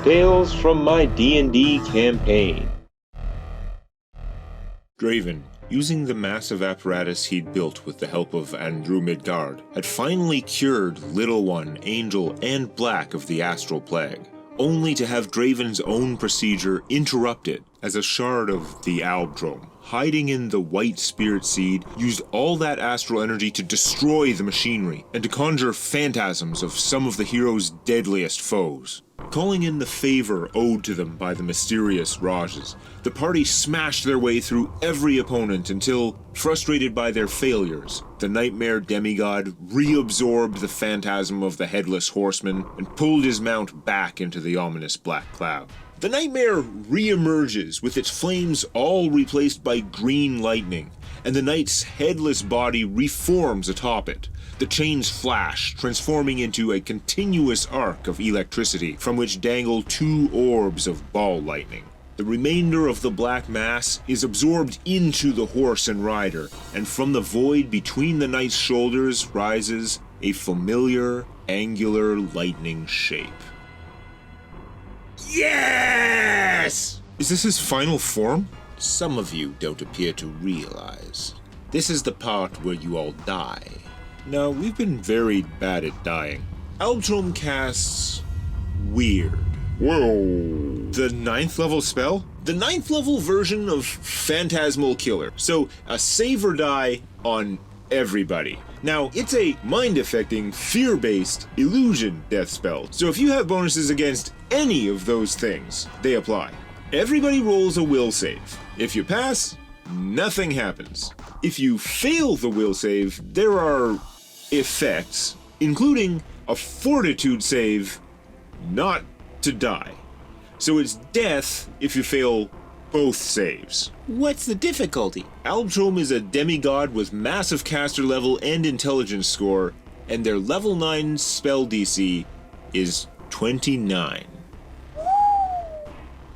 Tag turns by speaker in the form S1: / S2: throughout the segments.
S1: Tales from my D&D campaign.
S2: Draven, using the massive apparatus he'd built with the help of Andrew Midgard, had finally cured Little One, Angel, and Black of the Astral Plague, only to have Draven's own procedure interrupted as a shard of the Albdrome, hiding in the White Spirit Seed, used all that astral energy to destroy the machinery and to conjure phantasms of some of the hero's deadliest foes. Calling in the favor owed to them by the mysterious Rahjes, the party smashed their way through every opponent until, frustrated by their failures, the Nightmare Demigod reabsorbed the phantasm of the Headless Horseman and pulled his mount back into the ominous black cloud. The Nightmare re-emerges with its flames all replaced by green lightning, and the Knight's headless body reforms atop it. The chains flash, transforming into a continuous arc of electricity from which dangle two orbs of ball lightning. The remainder of the black mass is absorbed into the horse and rider, and from the void between the Knight's shoulders rises a familiar, angular lightning shape.
S3: Yes!
S2: Is this his final form?
S3: Some of you don't appear to realize. This is the part where you all die.
S2: No, we've been very bad at dying. Albdrome casts Weird.
S1: Whoa.
S2: The 9th level spell? The 9th level version of Phantasmal Killer. So, a save or die on everybody. Now, it's a mind-affecting, fear-based illusion death spell. So if you have bonuses against any of those things, they apply. Everybody rolls a will save. If you pass, nothing happens. If you fail the will save, there are effects, including a fortitude save not to die. So it's death if you fail both saves.
S3: What's the difficulty?
S2: Albdrome is a demigod with massive caster level and intelligence score, and their level 9 spell DC is 29.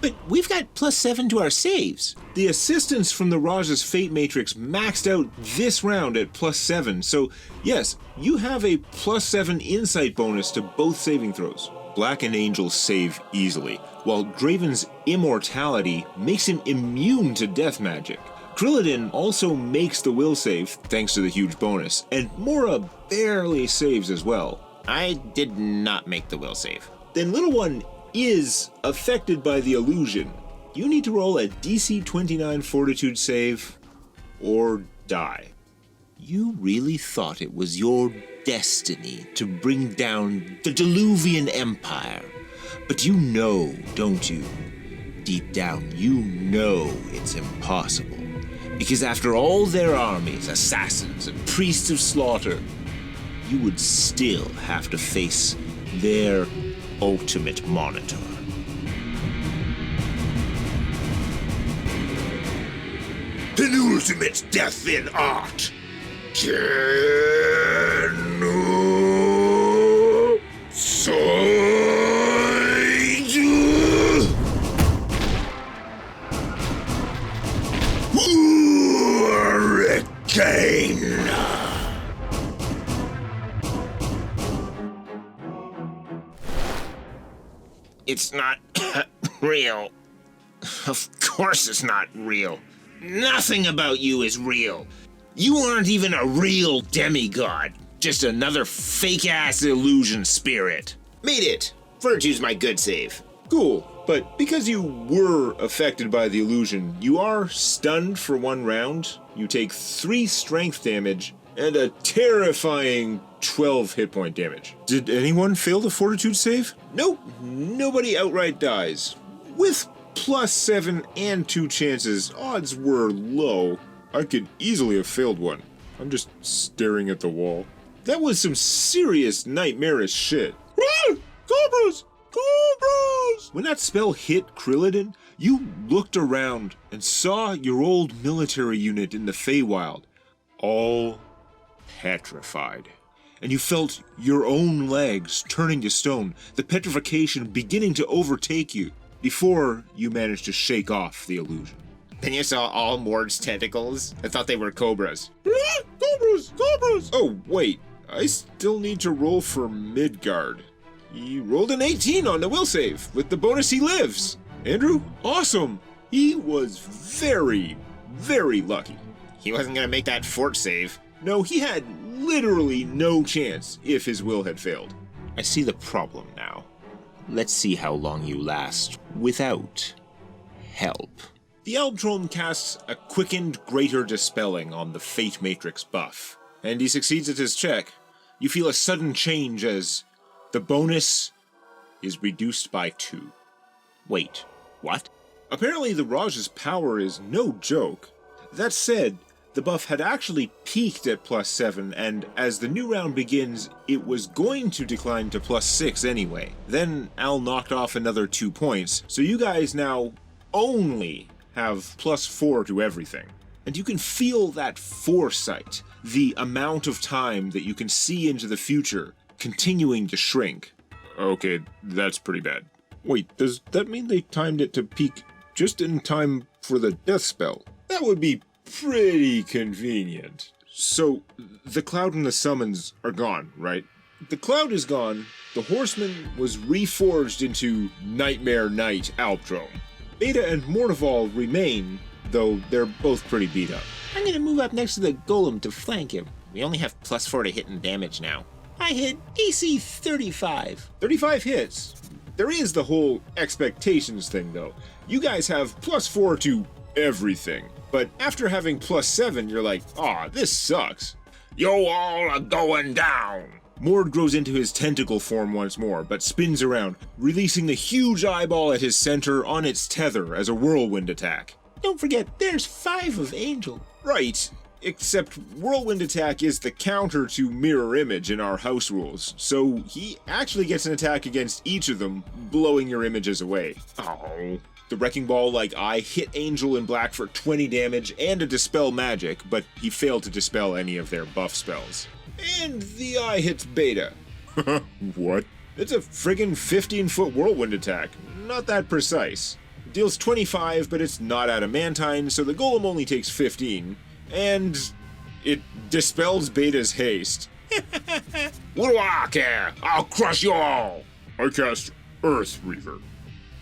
S3: But we've got +7 to our saves.
S2: The assistance from the Rahj's Fate Matrix maxed out this round at +7, so yes, you have a +7 insight bonus to both saving throws. Black and Angel save easily, while Draven's immortality makes him immune to death magic. Krillidin also makes the will save, thanks to the huge bonus, and Mora barely saves as well.
S3: I did not make the will save.
S2: Then Little One is affected by the illusion. You need to roll a DC 29 fortitude save, or die.
S3: You really thought it was your destiny to bring down the Diluvian Empire. But you know, don't you? Deep down, you know it's impossible. Because after all their armies, assassins, and priests of slaughter, you would still have to face their ultimate monitor.
S4: Penultimate death in art. Hurricane.
S3: It's not real. Of course it's not real. Nothing about you is real. You aren't even a real demigod. Just another fake-ass illusion spirit. Made it. Virtue's my good save.
S2: Cool, but because you were affected by the illusion, you are stunned for 1 round, you take 3 strength damage, and a terrifying 12 hit point damage. Did anyone fail the fortitude save? Nope, nobody outright dies. With +7 and 2 chances, odds were low. I could easily have failed one. I'm just staring at the wall. That was some serious nightmarish shit. Cobras! Cobras! When that spell hit Krillidin, you looked around and saw your old military unit in the Feywild, all petrified. And you felt your own legs turning to stone, the petrification beginning to overtake you, before you managed to shake off the illusion.
S3: Then you saw all Mord's tentacles? I thought they were cobras.
S2: Cobras! Cobras! Oh, wait. I still need to roll for Midgard. He rolled an 18 on the will save. With the bonus, he lives. Andrew, awesome. He was very, very lucky.
S3: He wasn't gonna make that fort save.
S2: No, he had literally no chance if his will had failed. I see the problem now.
S3: Let's see how long you last without help.
S2: The Albdrome casts a quickened greater dispelling on the Fate Matrix buff, and he succeeds at his check. You feel a sudden change as the bonus is reduced by 2.
S3: Wait, what?
S2: Apparently the Rahj's power is no joke. That said, the buff had actually peaked at +7, and as the new round begins, it was going to decline to +6 anyway. Then Al knocked off another 2 points, so you guys now only have +4 to everything. And you can feel that foresight, the amount of time that you can see into the future, continuing to shrink. Okay, that's pretty bad. Wait, does that mean they timed it to peak just in time for the death spell? That would be pretty convenient. So, the cloud and the summons are gone, right? The cloud is gone, the horseman was reforged into Nightmare Knight Albdrome. Beta and Mortival remain, though they're both pretty beat up.
S3: I'm gonna move up next to the golem to flank him. We only have +4 to hit and damage now. I hit AC 35.
S2: 35 hits. There is the whole expectations thing, though. You guys have +4 to everything. But after having +7, you're like, aw, this sucks.
S4: You all are going down.
S2: Mord grows into his tentacle form once more, but spins around, releasing the huge eyeball at his center on its tether as a whirlwind attack.
S3: Don't forget, there's 5 of Angel.
S2: Right, except whirlwind attack is the counter to mirror image in our house rules, so he actually gets an attack against each of them, blowing your images away. Oh. The Wrecking Ball like eye hit Angel in black for 20 damage and a Dispel magic, but he failed to dispel any of their buff spells. And the eye hits Beta. What? It's a friggin' 15-foot whirlwind attack. Not that precise. Deals 25, but it's not adamantine, so the golem only takes 15. And it dispels Beta's haste.
S4: What do I care? I'll crush you all.
S1: I cast Earth Reaver.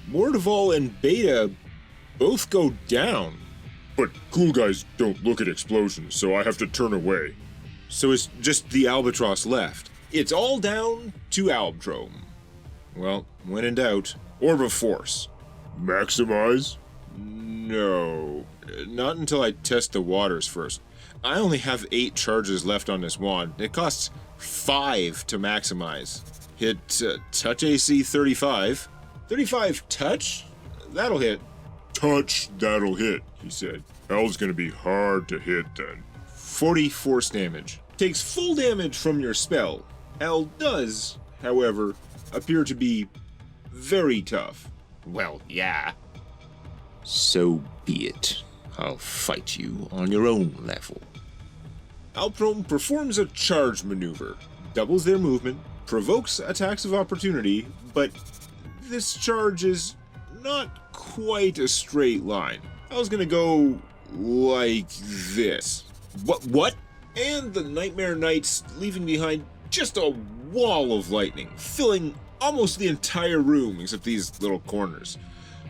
S2: Mortival and Beta both go down.
S1: But cool guys don't look at explosions, so I have to turn away.
S2: So it's just the Albatross left. It's all down to Albdrome. Well, when in doubt, Orb of Force.
S1: Maximize?
S2: No, not until I test the waters first. I only have 8 charges left on this wand. It costs 5 to maximize. Hit touch AC 35. 35 touch? That'll hit.
S1: Touch, that'll hit, he said. Al's gonna be hard to hit then.
S2: 40 force damage. Takes full damage from your spell. Al does, however, appear to be very tough.
S3: Well, yeah.
S2: So be it. I'll fight you on your own level. Albdrome performs a charge maneuver, doubles their movement, provokes attacks of opportunity, but this charge is not quite a straight line. I was gonna go like this. What? And the Nightmare Knights leaving behind just a wall of lightning, filling almost the entire room except these little corners.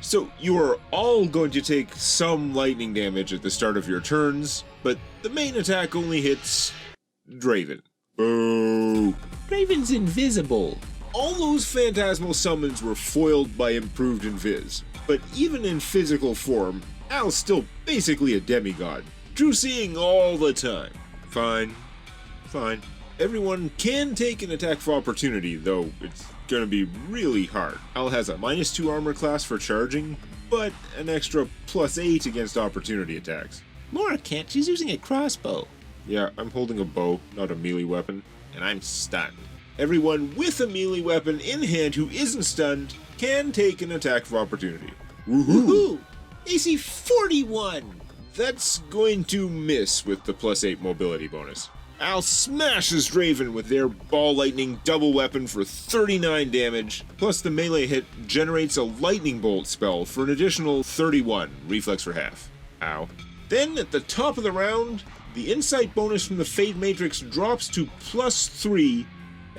S2: So you are all going to take some lightning damage at the start of your turns, but the main attack only hits Draven.
S1: Oh.
S3: Draven's invisible.
S2: All those phantasmal summons were foiled by improved invis, but even in physical form, Al's still basically a demigod, true seeing all the time. Fine. Everyone can take an attack for opportunity, though it's gonna be really hard. Al has a -2 armor class for charging, but an extra +8 against opportunity attacks.
S3: Laura can't, she's using a crossbow.
S2: Yeah, I'm holding a bow, not a melee weapon, and I'm stunned. Everyone with a melee weapon in hand who isn't stunned can take an attack of opportunity.
S3: Woohoo! AC 41!
S2: That's going to miss with the +8 mobility bonus. Al smashes Draven with their ball lightning double weapon for 39 damage, plus the melee hit generates a lightning bolt spell for an additional 31, reflex for half. Ow. Then at the top of the round, the insight bonus from the Fate Matrix drops to +3,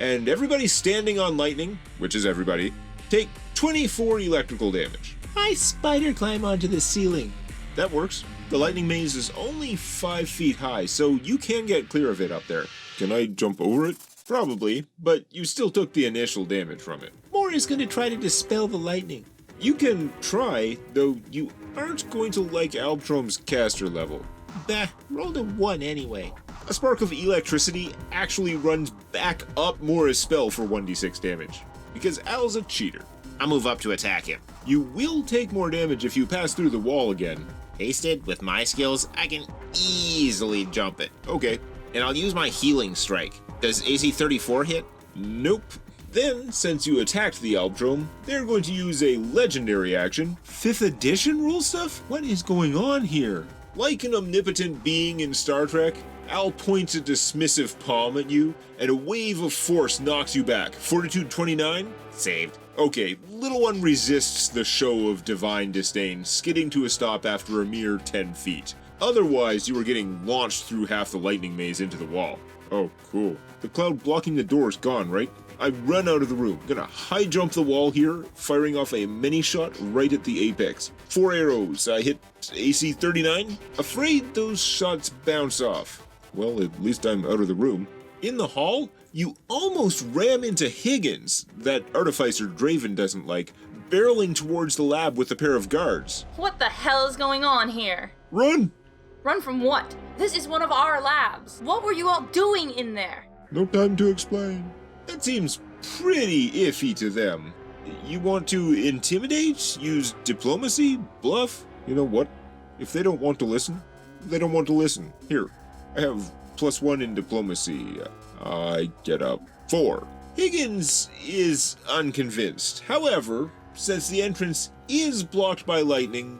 S2: and everybody standing on lightning, which is everybody, take 24 electrical damage.
S3: I spider climb onto the ceiling.
S2: That works. The lightning maze is only 5 feet high, so you can get clear of it up there. Can I jump over it? Probably, but you still took the initial damage from it.
S3: Moore is going to try to dispel the lightning.
S2: You can try, though you aren't going to like Albtrom's caster level.
S3: Bah, rolled a 1 anyway.
S2: A spark of electricity actually runs back up Mora's spell for 1d6 damage, because Al's a cheater.
S4: I'll move up to attack him.
S2: You will take more damage if you pass through the wall again.
S4: Hasted, with my skills, I can easily jump it.
S2: Okay.
S4: And I'll use my healing strike. Does AC 34 hit?
S2: Nope. Then, since you attacked the Albtrom, they're going to use a legendary action. 5th edition rule stuff? What is going on here? Like an omnipotent being in Star Trek, Al points a dismissive palm at you, and a wave of force knocks you back. Fortitude 29?
S4: Saved.
S2: Okay, little one resists the show of divine disdain, skidding to a stop after a mere 10 feet. Otherwise, you were getting launched through half the lightning maze into the wall. Oh, cool. The cloud blocking the door is gone, right? I run out of the room, gonna high jump the wall here, firing off a mini shot right at the apex. 4 arrows, I hit AC 39. Afraid those shots bounce off. Well, at least I'm out of the room. In the hall, you almost ram into Higgins, that artificer Draven doesn't like, barreling towards the lab with a pair of guards.
S5: What the hell is going on here?
S2: Run!
S5: Run from what? This is one of our labs. What were you all doing in there?
S1: No time to explain.
S2: That seems pretty iffy to them. You want to intimidate? Use diplomacy? Bluff? You know what? If they don't want to listen, they don't want to listen. Here, I have +1 in diplomacy. I get a 4. Higgins is unconvinced. However, since the entrance is blocked by lightning,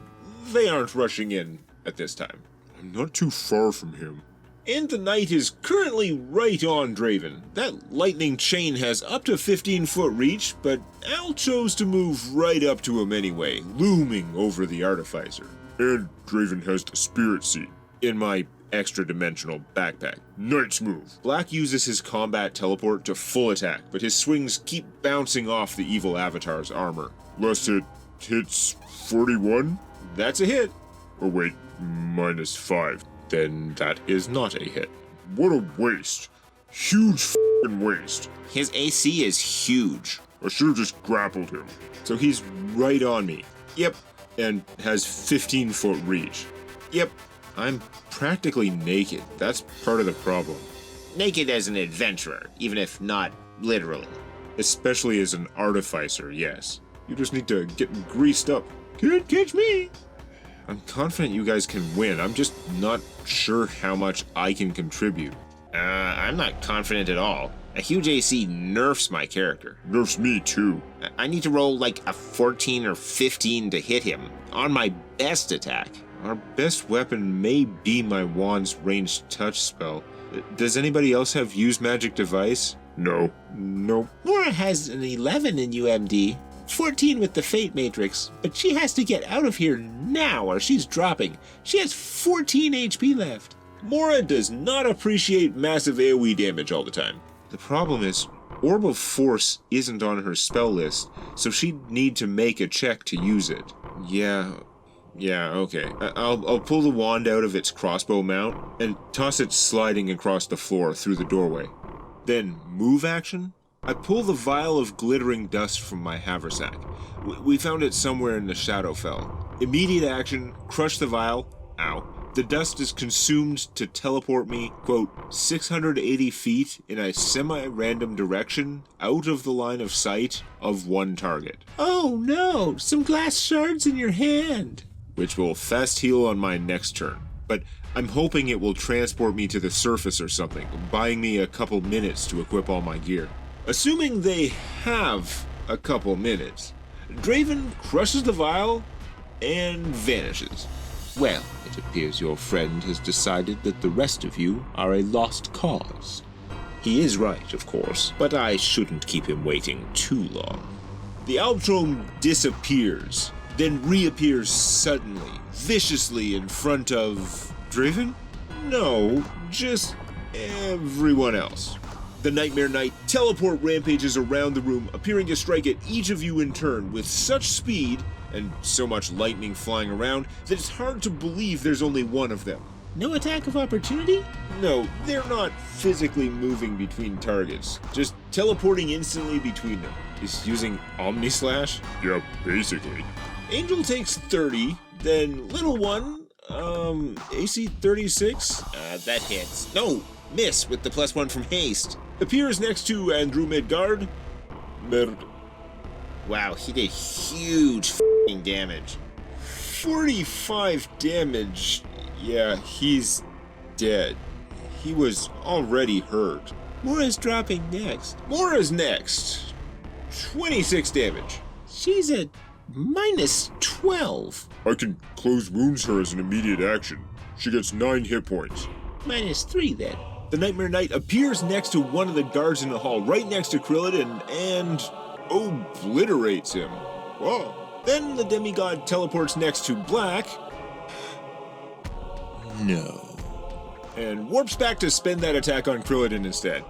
S2: they aren't rushing in at this time.
S1: I'm not too far from him.
S2: And the knight is currently right on Draven. That lightning chain has up to 15-foot reach, but Al chose to move right up to him anyway, looming over the artificer.
S1: And Draven has the spirit seed.
S2: In my extra-dimensional backpack.
S1: Knight's move.
S2: Black uses his combat teleport to full attack, but his swings keep bouncing off the evil avatar's armor.
S1: Last hit hits 41?
S2: That's a hit.
S1: Oh wait, -5.
S2: Then that is not a hit.
S1: What a waste. Huge f***ing waste.
S4: His AC is huge.
S1: I should have just grappled him.
S2: So he's right on me. Yep. And has 15-foot reach. Yep. I'm practically naked. That's part of the problem.
S4: Naked as an adventurer, even if not literally.
S2: Especially as an artificer, yes. You just need to get greased up. Can't catch me! I'm confident you guys can win. I'm just not sure how much I can contribute.
S4: I'm not confident at all. A huge AC nerfs my character.
S1: Nerfs me too.
S4: I need to roll like a 14 or 15 to hit him on my best attack.
S2: Our best weapon may be my wand's ranged touch spell. Does anybody else have use magic device?
S1: No.
S2: Nope.
S3: Moore has an 11 in UMD, 14 with the Fate Matrix, but she has to get out of here now or she's dropping. She has 14 HP left.
S2: Mora does not appreciate massive AoE damage all the time. The problem is, Orb of Force isn't on her spell list, so she'd need to make a check to use it. Yeah, okay. I'll pull the wand out of its crossbow mount and toss it sliding across the floor through the doorway. Then, move action? I pull the vial of glittering dust from my haversack. We found it somewhere in the Shadowfell. Immediate action, crush the vial. Ow. The dust is consumed to teleport me, quote, 680 feet in a semi-random direction out of the line of sight of one target.
S3: Oh no, some glass shards in your hand.
S2: Which will fast heal on my next turn. But I'm hoping it will transport me to the surface or something, buying me a couple minutes to equip all my gear. Assuming they have a couple minutes, Draven crushes the vial and vanishes.
S3: Well, it appears your friend has decided that the rest of you are a lost cause.
S2: He is right, of course, but I shouldn't keep him waiting too long. The Albtrom disappears, then reappears suddenly, viciously in front of... Draven? No, just everyone else. The Nightmare Knight teleport rampages around the room, appearing to strike at each of you in turn with such speed and so much lightning flying around that it's hard to believe there's only one of them.
S3: No attack of opportunity?
S2: No, they're not physically moving between targets, just teleporting instantly between them. Is using Omnislash?
S1: Yeah, basically.
S2: Angel takes 30, then Little One, AC 36?
S4: That hits. No, miss with the +1 from haste.
S2: Appears next to Andrew Midgard.
S4: Wow, he did huge f***ing damage.
S2: 45 damage. Yeah, he's dead. He was already hurt.
S3: Mora's dropping next.
S2: Mora's next. 26 damage.
S3: She's at -12.
S1: I can close wounds her as an immediate action. She gets 9 hit points.
S3: -3 then.
S2: The Nightmare Knight appears next to one of the guards in the hall, right next to Krillin, and obliterates him. Whoa. Then the demigod teleports next to Black,
S3: No.
S2: and warps back to spend that attack on Krillin instead.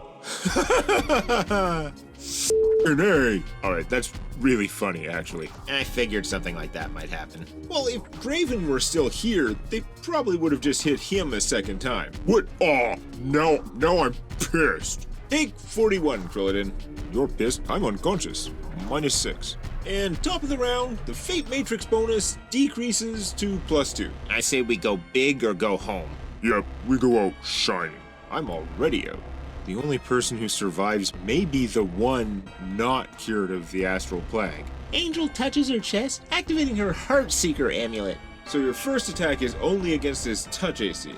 S1: And hey,
S2: Alright, that's really funny, actually.
S4: I figured something like that might happen.
S2: Well, if Draven were still here, they probably would have just hit him a second time.
S1: what? Oh, now I'm pissed.
S2: Take 41, Krillin. You're pissed. I'm unconscious. -6. And top of the round, the Fate Matrix bonus decreases to +2.
S4: I say we go big or go home.
S1: Yep, we go out shining.
S2: I'm already out. The only person who survives may be the one not cured of the astral plague.
S3: Angel touches her chest, activating her Heartseeker amulet.
S2: So your first attack is only against his touch AC.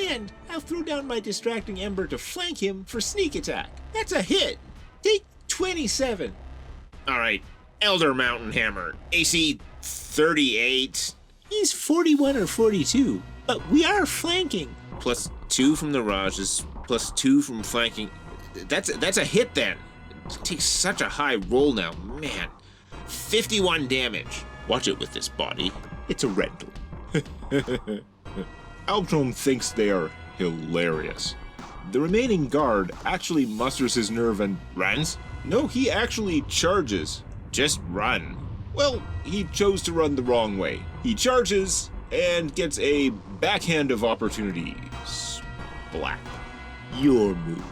S3: And I'll throw down my distracting ember to flank him for sneak attack. That's a hit. Take 27.
S4: Alright, Elder Mountain Hammer. AC 38.
S3: He's 41 or 42, but we are flanking.
S4: +2 from the Rahj is +2 from flanking. That's a hit then. It takes such a high roll now. Man. 51 damage.
S3: Watch it with this body. It's a rental.
S2: Albtrom thinks they are hilarious. The remaining guard actually musters his nerve and
S4: Runs?
S2: no, he actually charges.
S4: Just run.
S2: Well, he chose to run the wrong way. He charges and gets a backhand of opportunity. Splat. Your move.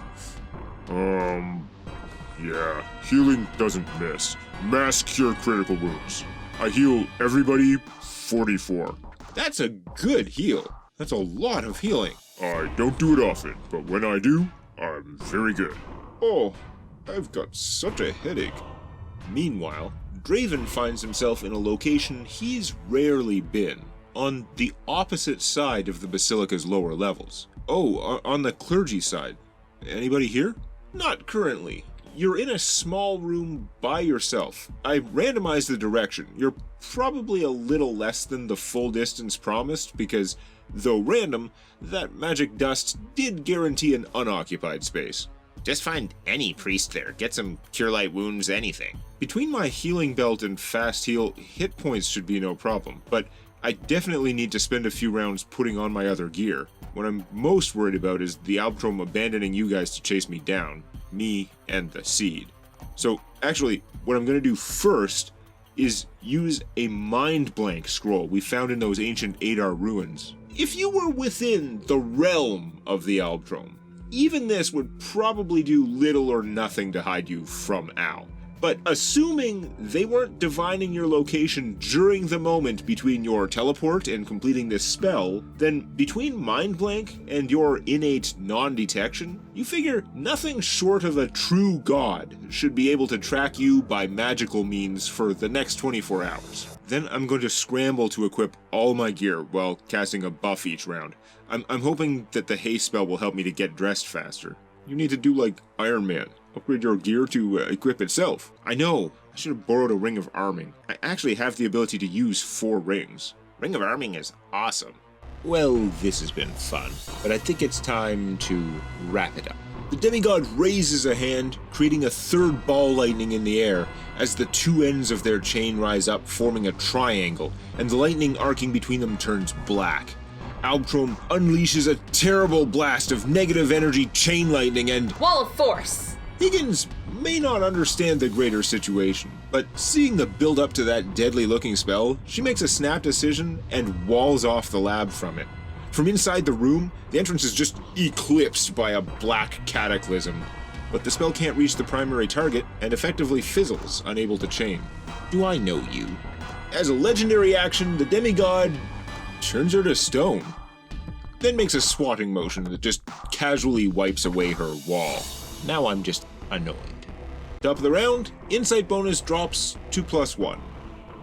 S1: Yeah, healing doesn't miss. Mass cure critical wounds. I heal everybody 44.
S2: That's a good heal. That's a lot of healing.
S1: I don't do it often, but when I do, I'm very good.
S2: Oh, I've got such a headache. Meanwhile, Draven finds himself in a location he's rarely been, on the opposite side of the Basilica's lower levels. Oh, on the clergy side. Anybody here? Not currently. You're in a small room by yourself. I randomized the direction. You're probably a little less than the full distance promised because, though random, that magic dust did guarantee an unoccupied space.
S4: Just find any priest there. Get some cure light wounds, anything.
S2: Between my healing belt and fast heal, hit points should be no problem, but I definitely need to spend a few rounds putting on my other gear. What I'm most worried about is the Albtrom abandoning you guys to chase me down. Me and the seed. So actually, what I'm going to do first is use a mind blank scroll we found in those ancient Adar ruins. If you were within the realm of the Albtrom, even this would probably do little or nothing to hide you from Al. But assuming they weren't divining your location during the moment between your teleport and completing this spell, then between Mind Blank and your innate non-detection, you figure nothing short of a true god should be able to track you by magical means for the next 24 hours. Then I'm going to scramble to equip all my gear while casting a buff each round. I'm hoping that the haste spell will help me to get dressed faster. You need to do like Iron Man. Upgrade your gear to equip itself. I know, I should have borrowed a ring of arming. I actually have the ability to use 4 rings.
S4: Ring of Arming is awesome.
S2: Well, this has been fun, but I think it's time to wrap it up. The demigod raises a hand, creating a third ball lightning in the air, as the two ends of their chain rise up, forming a triangle, and the lightning arcing between them turns black. Albtrom unleashes a terrible blast of negative energy chain lightning and
S5: Wall of Force!
S2: Higgins may not understand the greater situation, but seeing the build up to that deadly looking spell, she makes a snap decision and walls off the lab from it. From inside the room, the entrance is just eclipsed by a black cataclysm, but the spell can't reach the primary target and effectively fizzles, unable to chain.
S3: Do I know you?
S2: As a legendary action, the demigod turns her to stone, then makes a swatting motion that just casually wipes away her wall.
S3: Now I'm just annoyed.
S2: Top of the round, insight bonus drops to +1.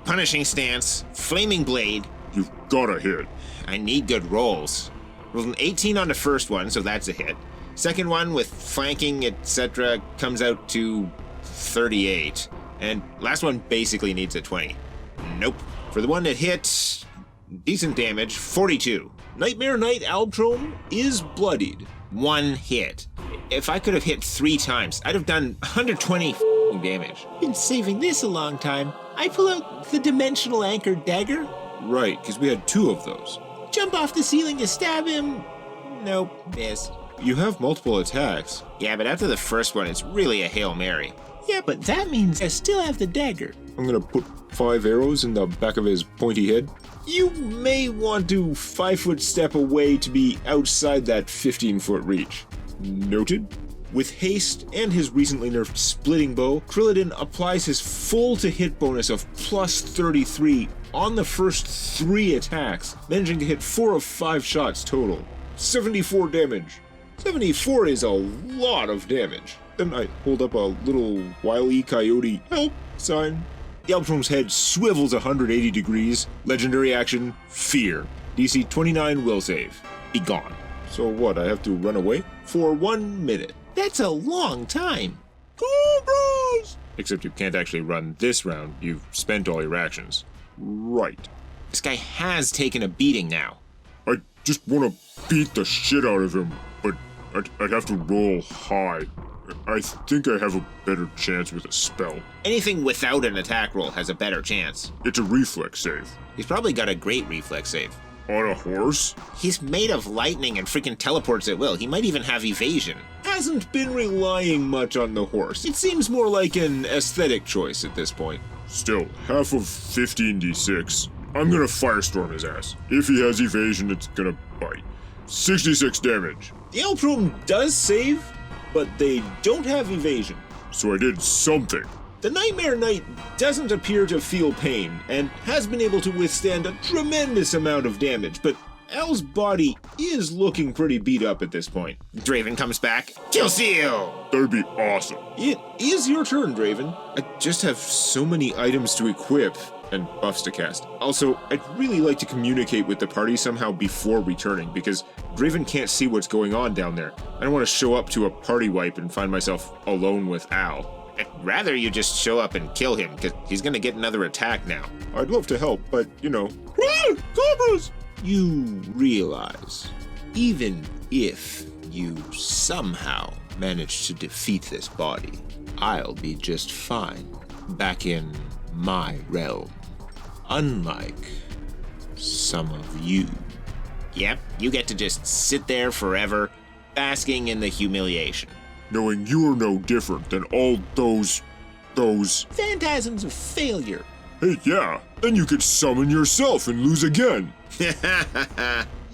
S4: Punishing stance, flaming blade.
S1: You've gotta hit.
S4: I need good rolls. Rolled an 18 on the first one, so that's a hit. Second one with flanking, etc., comes out to 38. And last one basically needs a 20. Nope. For the one that hits, decent damage, 42.
S2: Nightmare Knight Albtrom is bloodied.
S4: One hit. If I could have hit 3 times, I'd have done 120 damage.
S3: Been saving this a long time. I pull out the dimensional anchor dagger.
S2: Right, because we had 2 of those.
S3: Jump off the ceiling to stab him. Nope, miss.
S2: You have multiple attacks.
S4: Yeah, but after the first one, it's really a Hail Mary.
S3: Yeah, but that means I still have the dagger.
S2: I'm gonna put 5 arrows in the back of his pointy head. You may want to 5-foot step away to be outside that 15-foot reach. Noted. With haste and his recently nerfed splitting bow, Krillidin applies his full to hit bonus of +33 on the first 3 attacks, managing to hit 4 of 5 shots total. 74 damage. 74 is a lot of damage. Then I hold up a little Wile E. Coyote help sign. The Albtrom's head swivels 180 degrees. Legendary action, Fear. DC 29 will save. Be gone. So what, I have to run away? For 1 minute.
S3: That's a long time.
S2: Cobras! Except you can't actually run this round. You've spent all your actions. Right.
S4: This guy has taken a beating now.
S1: I just want to beat the shit out of him, but I'd have to roll high. I think I have a better chance with a spell.
S4: Anything without an attack roll has a better chance.
S1: It's a reflex save.
S4: He's probably got a great reflex save.
S1: On a horse?
S4: He's made of lightning and freaking teleports at will. He might even have evasion.
S2: Hasn't been relying much on the horse. It seems more like an aesthetic choice at this point.
S1: Still, half of 15d6. I'm gonna firestorm his ass. If he has evasion, it's gonna bite. 66 damage.
S2: The Albtrom does save, but they don't have evasion.
S1: So I did something.
S2: The Nightmare Knight doesn't appear to feel pain, and has been able to withstand a tremendous amount of damage, but Al's body is looking pretty beat up at this point.
S4: Draven comes back. Kill Seal!
S1: That'd be awesome.
S2: It is your turn, Draven. I just have so many items to equip and buffs to cast. Also, I'd really like to communicate with the party somehow before returning, because Draven can't see what's going on down there. I don't want to show up to a party wipe and find myself alone with Al.
S4: I'd rather you just show up and kill him, because he's gonna get another attack now.
S2: I'd love to help, but, you know... Cobras!
S3: You realize, even if you somehow manage to defeat this body, I'll be just fine back in my realm. Unlike some of you.
S4: Yep, you get to just sit there forever, basking in the humiliation.
S1: Knowing you're no different than all those...
S3: Phantasms of failure.
S1: Hey, yeah, then you could summon yourself and lose again.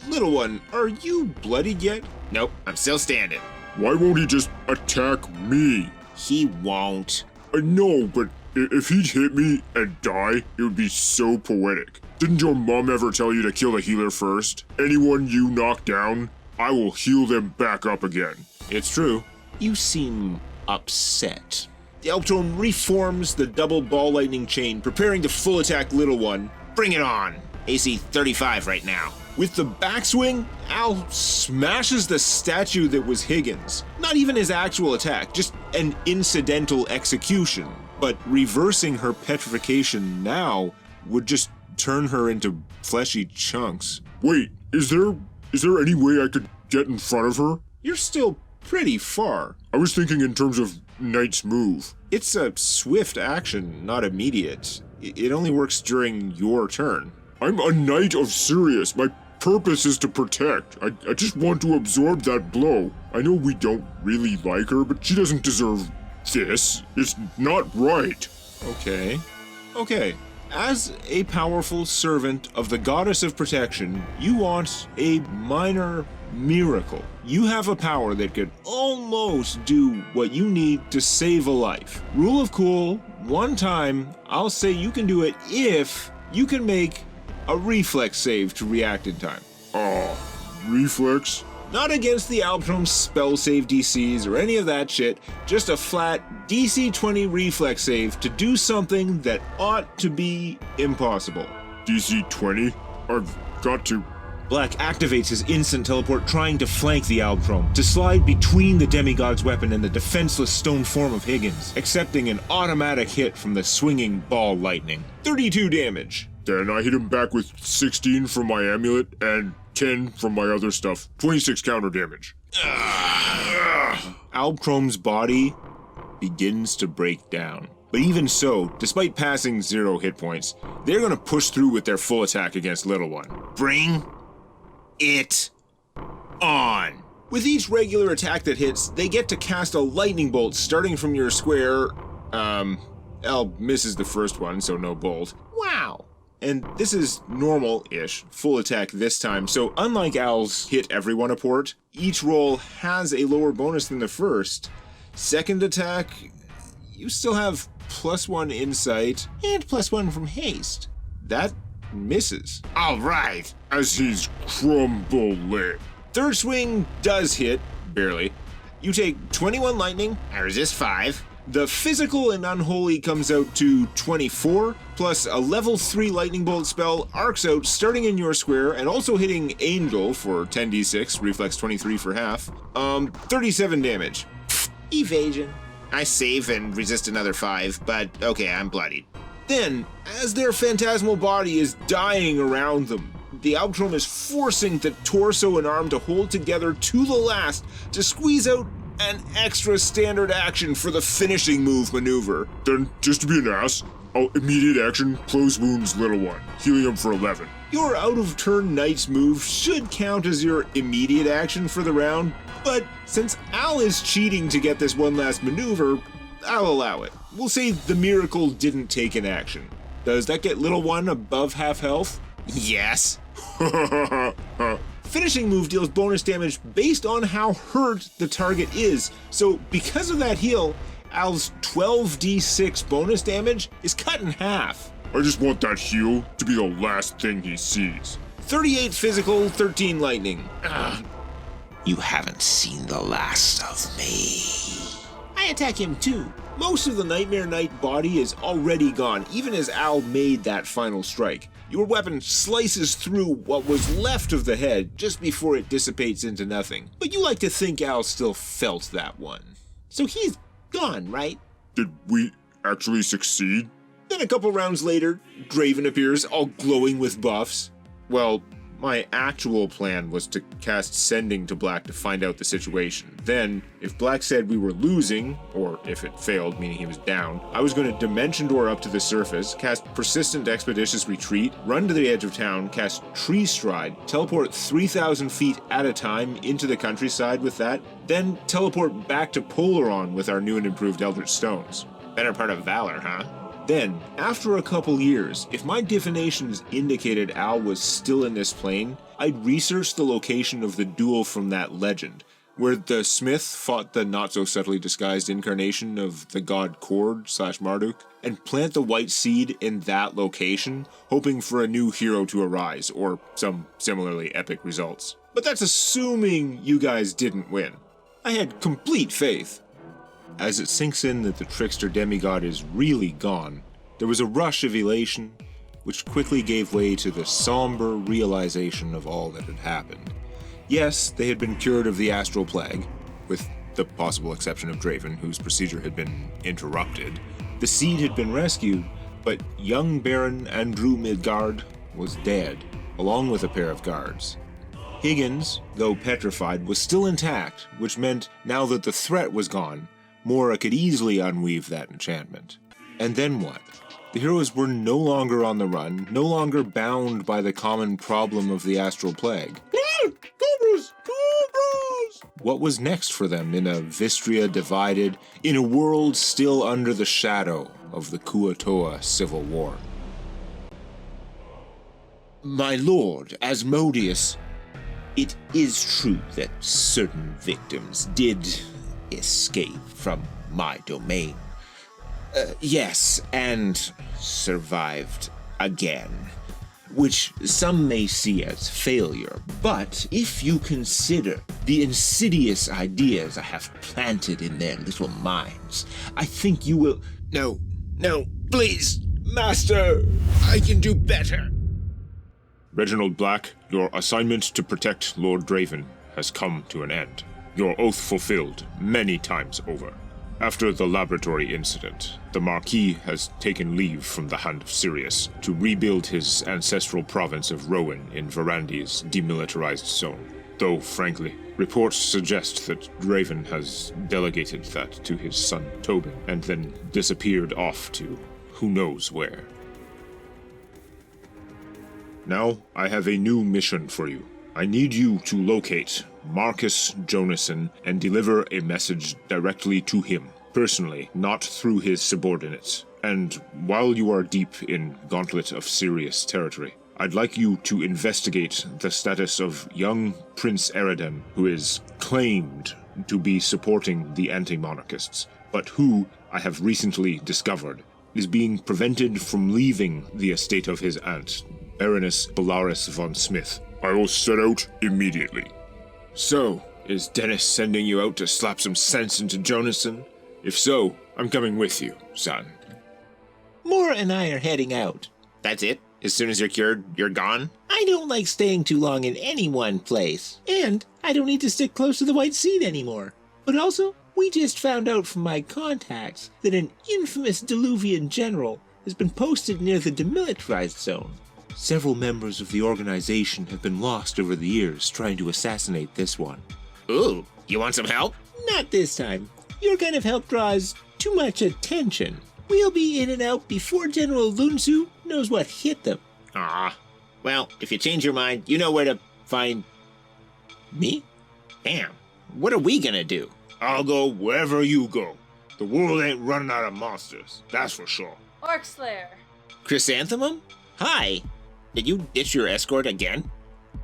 S2: Little one, are you bloodied yet?
S4: Nope, I'm still standing.
S1: Why won't he just attack me?
S4: He won't.
S1: I know, but if he'd hit me and die, it would be so poetic. Didn't your mom ever tell you to kill the healer first? Anyone you knock down, I will heal them back up again.
S2: It's true.
S3: You seem upset.
S2: The Albtron reforms the double ball lightning chain, preparing to full attack Little One.
S4: Bring it on. AC 35 right now.
S2: With the backswing, Al smashes the statue that was Higgins. Not even his actual attack, just an incidental execution. But reversing her petrification now would just turn her into fleshy chunks.
S1: Wait, is there any way I could get in front of her?
S2: You're still pretty far.
S1: I was thinking in terms of Knight's move.
S2: It's a swift action, not immediate. It only works during your turn.
S1: I'm a Knight of Sirius. My purpose is to protect. I just want to absorb that blow. I know we don't really like her, but she doesn't deserve this. It's not right.
S2: Okay. As a powerful servant of the goddess of protection, you want a minor miracle. You have a power that could almost do what you need to save a life. Rule of cool, one time, I'll say you can do it if you can make a reflex save to react in time.
S1: Reflex?
S2: Not against the Alptrom's spell save DCs or any of that shit, just a flat DC 20 reflex save to do something that ought to be impossible.
S1: DC 20? I've got to...
S2: Black activates his instant teleport, trying to flank the Alptrom, to slide between the demigod's weapon and the defenseless stone form of Higgins, accepting an automatic hit from the swinging ball lightning. 32 damage.
S1: Then I hit him back with 16 from my amulet and 10 from my other stuff. 26 counter damage.
S2: Alptrom's body begins to break down. But even so, despite passing 0 hit points, they're gonna push through with their full attack against Little One.
S4: Bring it on.
S2: With each regular attack that hits, they get to cast a lightning bolt starting from your square. Al misses the first one, so no bolt.
S4: Wow.
S2: And this is normal-ish, full attack this time, so unlike Al's hit everyone port, each roll has a lower bonus than the first. Second attack, you still have +1 insight and +1 from haste. That misses.
S4: All right.
S1: As he's crumbling.
S2: Third swing does hit, barely. You take 21 lightning.
S4: I resist 5.
S2: The physical and unholy comes out to 24, plus a level 3 lightning bolt spell arcs out starting in your square and also hitting Angel for 10d6, reflex 23 for half. 37 damage.
S4: Evasion. I save and resist another 5, but okay, I'm bloodied.
S2: Then, as their phantasmal body is dying around them, the Alptrom is forcing the torso and arm to hold together to the last to squeeze out an extra standard action for the finishing move maneuver.
S1: Then, just to be an ass, I'll immediate action close wounds Little One, healing him for 11.
S2: Your out-of-turn knight's move should count as your immediate action for the round, but since Al is cheating to get this one last maneuver, I'll allow it. We'll say the miracle didn't take an action. Does that get Little One above half health?
S4: Yes.
S2: Finishing move deals bonus damage based on how hurt the target is, so because of that heal, Al's 12d6 bonus damage is cut in half.
S1: I just want that heal to be the last thing he sees.
S2: 38 physical, 13 lightning.
S3: You haven't seen the last of me.
S2: I attack him too. Most of the Nightmare Knight body is already gone, even as Al made that final strike. Your weapon slices through what was left of the head just before it dissipates into nothing. But you like to think Al still felt that one.
S4: So he's gone, right?
S1: Did we actually succeed?
S2: Then a couple rounds later, Draven appears, all glowing with buffs. Well, my actual plan was to cast Sending to Black to find out the situation. Then, if Black said we were losing, or if it failed, meaning he was down, I was going to Dimension Door up to the surface, cast Persistent Expeditious Retreat, run to the edge of town, cast Tree Stride, teleport 3,000 feet at a time into the countryside with that, then teleport back to Polaron with our new and improved Eldritch Stones.
S4: Better part of Valor, huh?
S2: Then, after a couple years, if my divinations indicated Al was still in this plane, I'd research the location of the duel from that legend, where the Smith fought the not-so-subtly disguised incarnation of the god Cord/Marduk, and plant the white seed in that location, hoping for a new hero to arise, or some similarly epic results. But that's assuming you guys didn't win. I had complete faith. As it sinks in that the trickster demigod is really gone, there was a rush of elation, which quickly gave way to the somber realization of all that had happened. Yes, they had been cured of the astral plague, with the possible exception of Draven, whose procedure had been interrupted. The seed had been rescued, but young Baron Andrew Midgard was dead, along with a pair of guards. Higgins, though petrified, was still intact, which meant now that the threat was gone, Mora could easily unweave that enchantment. And then what? The heroes were no longer on the run, no longer bound by the common problem of the astral plague. Cobras! Cobras! What was next for them in a Vistria divided, in a world still under the shadow of the Kuatoa Civil War?
S3: My lord, Asmodeus, it is true that certain victims did escape from my domain. Yes, and survived again, which some may see as failure. But if you consider the insidious ideas I have planted in their little minds, I think you will...
S4: No, please, Master, I can do better.
S1: Reginald Black, your assignment to protect Lord Draven has come to an end. Your oath fulfilled many times over. After the laboratory incident, the Marquis has taken leave from the Hand of Sirius to rebuild his ancestral province of Rowan in Varandi's demilitarized zone. Though, frankly, reports suggest that Draven has delegated that to his son Tobin and then disappeared off to who knows where. Now, I have a new mission for you. I need you to locate Marcus Jonason and deliver a message directly to him, personally, not through his subordinates. And while you are deep in Gauntlet of Sirius territory, I'd like you to investigate the status of young Prince Eridan, who is claimed to be supporting the anti-monarchists, but who, I have recently discovered, is being prevented from leaving the estate of his aunt, Baroness Bellaris von Smith. I will set out immediately. So, is Dennis sending you out to slap some sense into Jonason? If so, I'm coming with you, son.
S3: Mora and I are heading out.
S4: That's it? As soon as you're cured, you're gone?
S3: I don't like staying too long in any one place. And I don't need to stick close to the White Seed anymore. But also, we just found out from my contacts that an infamous Diluvian general has been posted near the demilitarized zone. Several members of the organization have been lost over the years trying to assassinate this one.
S4: Ooh, you want some help?
S3: Not this time. Your kind of help draws too much attention. We'll be in and out before General Lunsu knows what hit them.
S4: Well, if you change your mind, you know where to find...
S3: Me?
S4: Damn, what are we gonna do?
S1: I'll go wherever you go. The world ain't running out of monsters, that's for sure.
S5: Orc Slayer.
S4: Chrysanthemum? Hi. Did you ditch your escort again?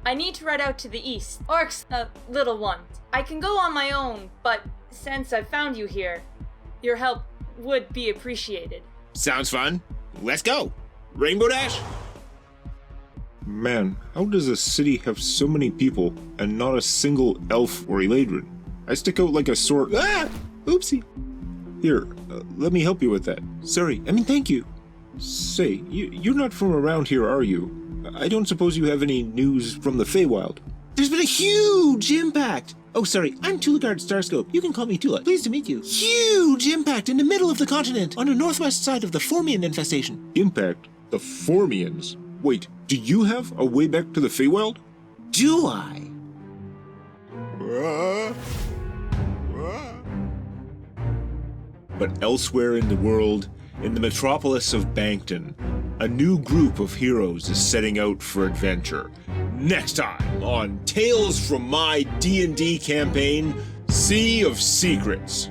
S5: I need to ride out to the east. Orcs, little ones. I can go on my own, but since I've found you here, your help would be appreciated.
S4: Sounds fun. Let's go. Rainbow Dash?
S1: Man, how does a city have so many people and not a single elf or Eladrin? I stick out like a sore... Ah! Oopsie. Here, let me help you with that. Sorry, thank you. Say, you're not from around here, are you? I don't suppose you have any news from the Feywild.
S3: There's been a huge impact! Oh, sorry, I'm Tulagard Starscope. You can call me Tula. Pleased to meet you. Huge impact in the middle of the continent, on the northwest side of the Formian infestation.
S1: Impact? The Formians? Wait, do you have a way back to the Feywild?
S3: Do I?
S2: But elsewhere in the world, in the metropolis of Bankton, a new group of heroes is setting out for adventure. Next time on Tales from My D&D campaign, Sea of Secrets.